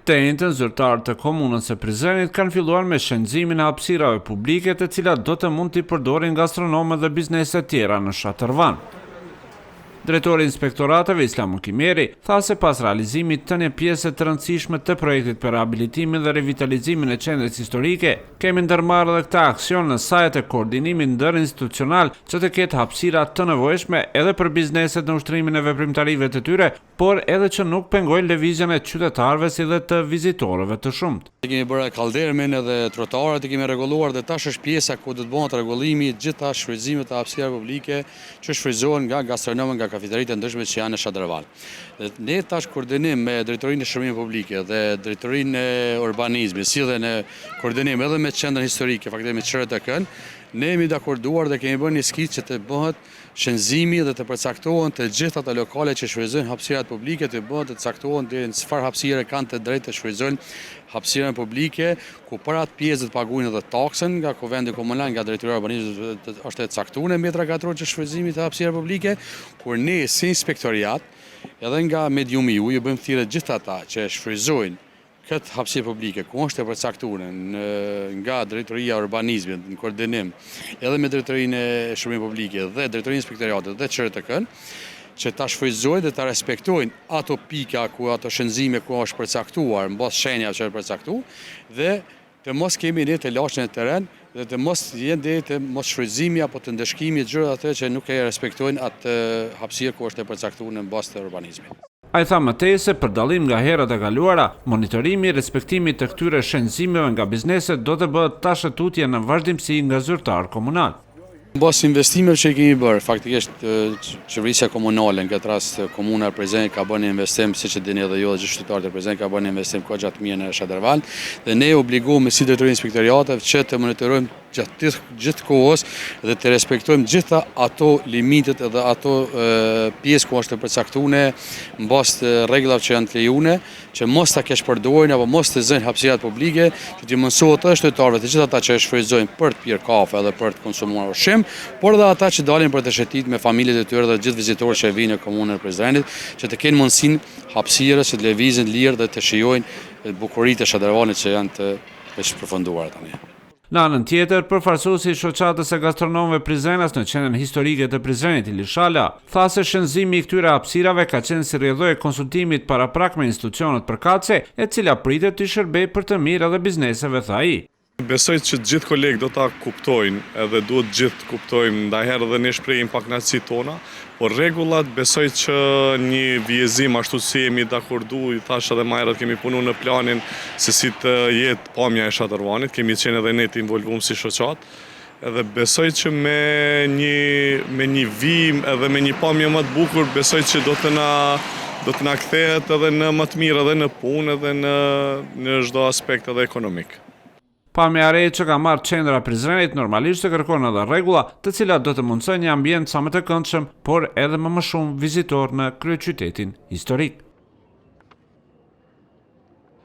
Të njëjtën zyrtarët të komunës së Prizrenit kanë filluar me shpenzimin e hapësirave publike, të cilat do të mund t'i përdorin gastronomët dhe bizneset tjera në Shatërvan. Drejtori i inspektorateve Islam Kimeri tha se pas realizimit të një pjesë të rëndësishme të projektit për rehabilitimin dhe revitalizimin e qendrës historike, kemi ndërmarrë edhe këtë aksion në sajt e koordinimit ndërinstitucional që të ketë hapësira të nevojshme edhe për bizneset në ushtrimin e veprimtarive të tyre, por edhe që nuk pengojnë lëvizjen e qytetarëve si dhe të vizitorëve të shumt. Kemi bërë kaldermin edhe trotuarat i kemi rregulluar dhe tash është pjesa ku do të bëhet rregullimi i gjitha shfrytëzimet e hapësirave publike që shfrytëzohen nga gastronomët nga kafeteritë e ndryshme që janë në Shatërvan. Ne tash koordinim me drejtorinë e shërbimeve publike dhe drejtorinë e urbanizmit, si dhe në koordinim edhe me qendrën historike, faktikisht me QRTK-n, ne jemi dakorduar dhe kemi bërë një skicë që të bëhet shenzimi dhe të përcaktohen të gjitha ato lokale që shfrytëzojnë hapësirat publike, të bëhet të caktohen deri në çfarë hapësire kanë të drejtë të shfrytëzojnë hapësirën publike, ku për atë pjesë të paguajnë edhe taksën nga kuvendi komunal, nga drejtoria e urbanizmit është e caktuar në metra katror që shfrytëzimit të hapësirave publike, kur ne si inspektoriat edhe nga mediumi ju bëjmë thirrje gjithë ata që shfrytëzojnë këtë hapësirë publike, ku është e përcaktuar nga drejtoria e urbanizmit në koordinim edhe me drejtorinë e shërbimeve publike dhe drejtorinë e inspektoratit dhe QRTK-n, që ta shfrytëzojnë dhe ta respektojnë ato pika ku ato shenzime ku është përcaktuar, mbas shenja që është përcaktuar, dhe të mos kemi ne të lashën e terren dhe të mos jenë deri të mos shfrytëzimi apo të ndeshkimi të gjërat ato që nuk e respektojnë atë hapësirë ku është e përcaktuar në bazë të urbanizmit. Ai tha mëtej se për dallim nga herat e kaluara, monitorimi i respektimit të këtyre shenzimeve nga bizneset do të bëhet tashëtutje në vazhdimsi nga zyrtar komunal. Mbas investimeve që kemi bërë, faktikisht qeverisja komunale, në këtë rast komuna e Prizrenit ka bërë një investim, siç e dini edhe ju dhe gjithë qytetarët e Prizrenit ka bërë një investim kohë gjatë mirë në Shatërvan, dhe ne obligohemi si drejtori inspektoriateve që të monitorojmë gjatë gjithë kohës dhe të respektojmë gjitha ato limitet edhe ato pjesë ku është të përcaktuar mbas të rregullave që janë të lejuar, që mos ta kesh përdorin apo mos të zënë hapësirat publike, që të mësohet të qytetarëve të gjithë ata që shfrytëzojnë për të pirë kafe edhe për të konsumuar ushqim, por edhe ata që dalin për të shëtit me familjet e tyre dhe gjithë vizitorët që vinë në komunën e Prizrenit, që të kenë mundësinë hapësirës që të lëvizin lirë dhe të shijojnë bukuritë e Shatërvanit që janë të përfunduara tani. Në anën tjetër, përfaqësuesi i shoqatës së gastronomëve prizrenas në qendrën historike të Prizrenit, Ilishala, tha se shënzimi i këtyre hapësirave ka qenë si rrjedhë e konsultimit paraprak me institucionet përkatëse, e cila pritet të shërbejë për të mirë edhe bizneseve, tha ai. Besoj që gjithë kolegë do ta kuptojnë, edhe duhet gjithë kuptojmë, ndajherë edhe ne shprehim pak kënaqësitë tona, por rregullat besoj që një vjezim ashtu si jemi dakordu, i thash edhe më herët kemi punuar në planin se si të jetë pamja e Shatërvanit, kemi qenë edhe ne të involvuar si shoqat, edhe besoj që me një vim edhe me një pamje më të bukur, besoj që do të na kthehet edhe në më të mirë edhe në punë edhe në çdo aspekt edhe ekonomik. Pamja e re që ka marrë qendra e Prizrenit normalisht të kërkon edhe rregulla, të cilat do të mundsojnë një ambient sa më të këndshëm, por edhe më shumë vizitor në kryeqytetin historik.